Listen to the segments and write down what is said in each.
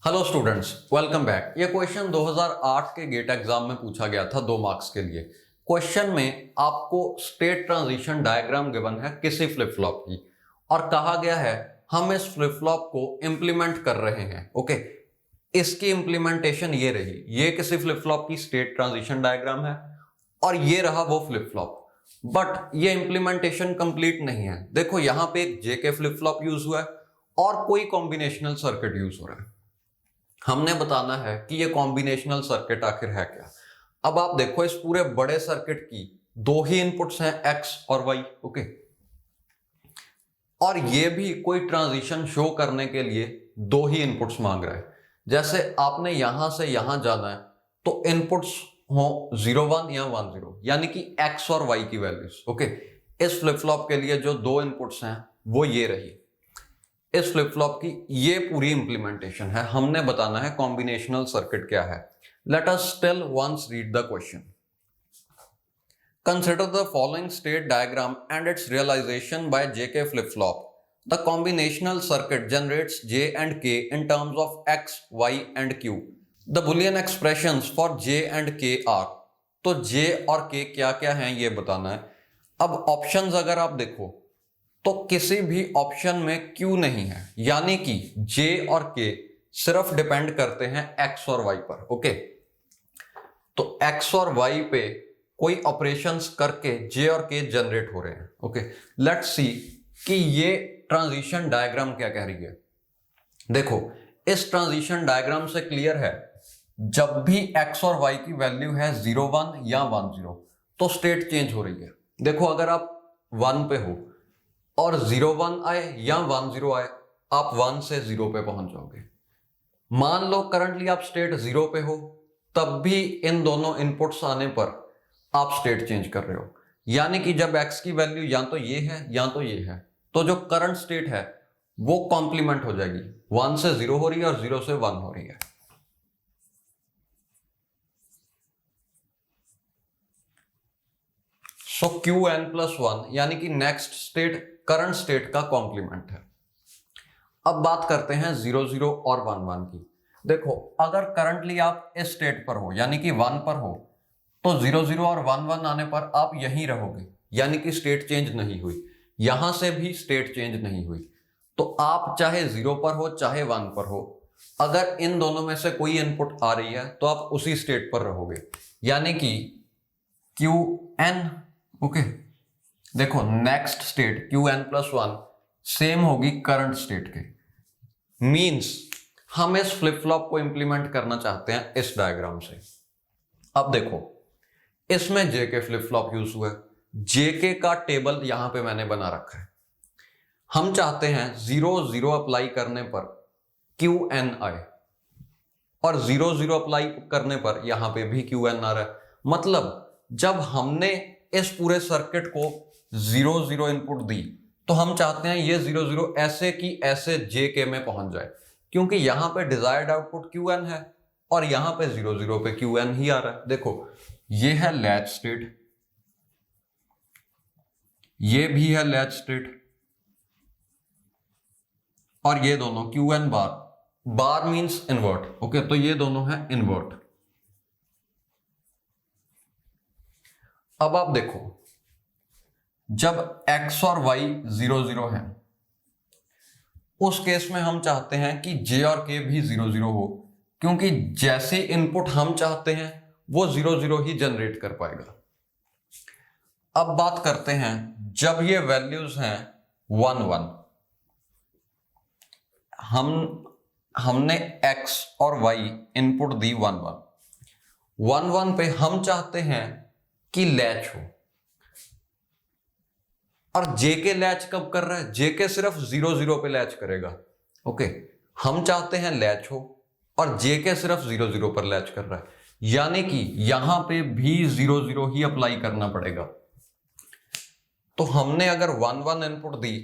Hello students, welcome back. ये question 2008 के gate exam में पूछा गया था 2 मार्क्स के लिए। क्वेश्चन में आपको स्टेट ट्रांजिशन डायग्राम गिवन है किसी फ्लिप फ्लॉप की और कहा गया है हम इस फ्लिप फ्लॉप को इंप्लीमेंट कर रहे हैं। ओके, इसकी इंप्लीमेंटेशन ये रही, ये किसी फ्लिप फ्लॉप की स्टेट ट्रांजिशन डायग्राम है और ये रहा वो फ्लिप फ्लॉप। बट ये इंप्लीमेंटेशन कंप्लीट नहीं है। देखो यहां पे एक जेके फ्लिप फ्लॉप यूज हुआ है और कोई कॉम्बिनेशनल सर्किट यूज हो रहा है। हमने बताना है कि ये कॉम्बिनेशनल सर्किट आखिर है क्या। अब आप देखो इस पूरे बड़े सर्किट की 2 ही इनपुट्स हैं, एक्स और वाई। ओके, और ये भी कोई ट्रांजिशन शो करने के लिए 2 ही इनपुट्स मांग रहा है। जैसे आपने यहां से यहां जाना है तो इनपुट्स हो 0 1 या 1 0, यानी कि एक्स और वाई की वैल्यूज। ओके, इस फ्लिप फ्लॉप के लिए जो 2 इनपुट्स हैं वो ये रही। इस फ्लिप फ्लॉप की ये पूरी इंप्लीमेंटेशन है। हमने बताना है कॉम्बिनेशनल सर्किट क्या है। Let us still once read the question. Consider the following state diagram and its realization by J K flip flop. The combinational circuit generates J and K in terms of X Y and Q. The Boolean expressions for J and K are. तो J और के क्या क्या हैं ये बताना है। अब ऑप्शंस अगर आप देखो तो किसी भी ऑप्शन में क्यू नहीं है, यानी कि जे और के सिर्फ डिपेंड करते हैं एक्स और वाई पर। ओके, तो एक्स और वाई पे कोई ऑपरेशंस करके जे और के जनरेट हो रहे हैं। ओके, लेट्स सी कि ये ट्रांजिशन डायग्राम क्या कह रही है। देखो इस ट्रांजिशन डायग्राम से क्लियर है, जब भी एक्स और वाई की वैल्यू है 0 1 या 1 0 तो स्टेट चेंज हो रही है। देखो अगर आप 1 पे हो और 0 1 आए या 1 0 आए, आप 1 से 0 पे पहुंच जाओगे। मान लो करंटली आप स्टेट 0 पे हो, तब भी इन दोनों इनपुट्स आने पर आप स्टेट चेंज कर रहे हो। यानी कि जब x की वैल्यू या तो ये है या तो ये है, तो जो करंट स्टेट है वो कॉम्प्लीमेंट हो जाएगी। 1 से 0 हो रही है और 0 से 1 हो रही है। सो Qn+1 यानी कि नेक्स्ट स्टेट करंट स्टेट का कॉम्प्लीमेंट है। अब बात करते हैं 0 0 और 1 1 की। देखो अगर करंटली आप इस स्टेट पर हो यानी कि 1 पर हो, तो 0 0 और 1 1 आने पर आप यहीं रहोगे, यानी कि स्टेट चेंज नहीं हुई। यहां से भी स्टेट चेंज नहीं हुई। तो आप चाहे 0 पर हो चाहे 1 पर हो, अगर इन दोनों में से कोई इनपुट आ रही है तो आप उसी स्टेट पर रहोगे, यानी कि Qn। ओके, देखो नेक्स्ट स्टेट Qn+1 सेम होगी करंट स्टेट के। मींस हम इस फ्लिप फ्लॉप को इंप्लीमेंट करना चाहते हैं इस डायग्राम से। अब देखो इसमें जेके फ्लिप फ्लॉप यूज हुआ है, जेके का टेबल यहां पे मैंने बना रखा है। हम चाहते हैं 0 0 अप्लाई करने पर Qn आए और 0 0 अप्लाई करने पर यहां पे भी Qn आ रहा है। मतलब जब हमने इस पूरे सर्किट को 0 0 इनपुट दी तो हम चाहते हैं ये 0 0 ऐसे की ऐसे जेके में पहुंच जाए, क्योंकि यहां पे डिजायर्ड आउटपुट Qn है और यहां पे 0 0 पे Qn ही आ रहा है। देखो ये है लैच स्टेट, ये भी है लैच स्टेट, और ये दोनों Qn बार, बार मींस इन्वर्ट। ओके, तो ये दोनों है इन्वर्ट। अब आप देखो जब x और y 0 0 है, उस केस में हम चाहते हैं कि j और k भी 0 0 हो, क्योंकि जैसे इनपुट हम चाहते हैं वो 0 0 ही जनरेट कर पाएगा। अब बात करते हैं जब ये वैल्यूज हैं 1 1, हमने x और y इनपुट दी 1 1 1 पे हम चाहते हैं कि लैच हो। और जेके लैच कब कर रहा है? जेके सिर्फ 0 0 पे लैच करेगा। ओके, हम चाहते हैं लैच हो और जेके सिर्फ 0 0 पर लैच कर रहा है, यानी कि यहां पे भी 0 0 ही अप्लाई करना पड़ेगा। तो हमने अगर 1 1 इनपुट दी,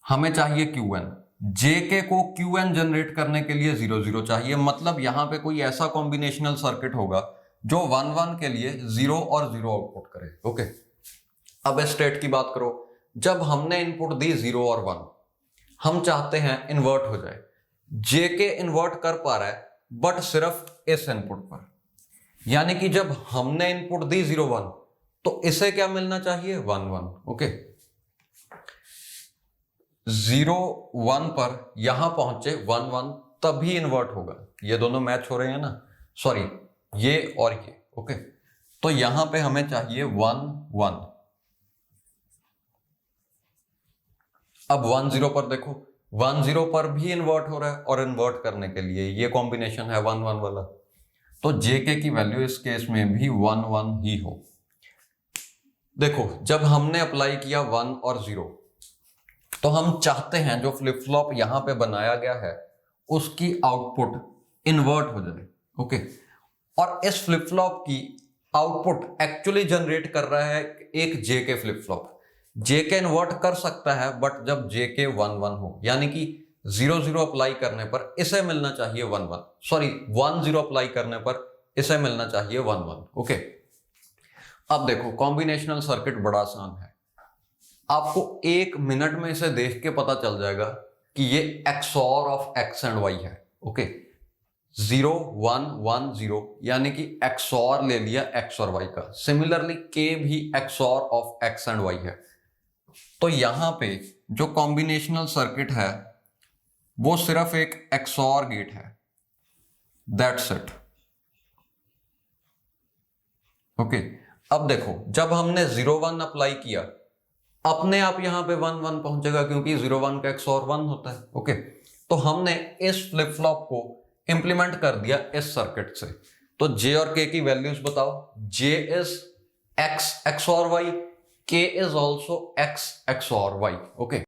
हमें चाहिए Qn। जेके को Qn जनरेट करने के लिए 0 0 चाहिए। मतलब यहां पे कोई ऐसा कॉम्बिनेशनल सर्किट होगा जो 1 1 के लिए 0 और 0 आउटपुट करे। ओके, अब स्टेट की बात करो, जब हमने इनपुट दी 0 और 1, हम चाहते हैं इन्वर्ट हो जाए। जे के इन्वर्ट कर पा रहा है बट सिर्फ इस इनपुट पर, यानी कि जब हमने इनपुट दी 0 1 तो इसे क्या मिलना चाहिए 1 1। ओके, 0 1 पर यहां पहुंचे 1 1 तभी इन्वर्ट होगा। ये दोनों मैच हो रहे हैं ना, सॉरी ये और ये। ओके, तो यहां पे हमें चाहिए 1 1। अब 1 0 पर देखो, 1 0 पर भी इन्वर्ट हो रहा है और इन्वर्ट करने के लिए ये कॉम्बिनेशन है 1 1 वाला, तो जेके की वैल्यू इस केस में भी 1 1 ही हो। देखो जब हमने अप्लाई किया 1 और 0 तो हम चाहते हैं जो फ्लिप फ्लॉप यहां पे बनाया गया है उसकी आउटपुट इन्वर्ट हो जाए। ओके, और इस फ्लिप फ्लॉप की आउटपुट एक्चुअली जनरेट कर रहा है एक जेके फ्लिप फ्लॉप। जेके इन्वर्ट कर सकता है बट जब जेके 1 1 हो, यानी कि 0 0 अप्लाई करने पर इसे मिलना चाहिए 1 1, सॉरी 1 0 अप्लाई करने पर इसे मिलना चाहिए 1 1। ओके, अब देखो कॉम्बिनेशनल सर्किट बड़ा आसान है, आपको 1 मिनट में इसे देख के पता चल जाएगा कि ये XOR of X and Y है। ओके, 0 1 1 0 यानी कि XOR ले लिया X और Y का। सिमिलरली K भी XOR of X and Y है। तो यहां पे जो कॉम्बिनेशनल सर्किट है वो सिर्फ एक XOR गेट है, दैट्स इट। ओके, अब देखो जब हमने 0 1 अप्लाई किया अपने आप यहां पे 1 1 पहुंचेगा क्योंकि 0 1 का XOR 1 होता है। ओके, तो हमने इस फ्लिप फ्लॉप को इंप्लीमेंट कर दिया इस सर्किट से। तो J और K की वैल्यूज बताओ। J is X XOR Y, K is also X XOR Y। Okay,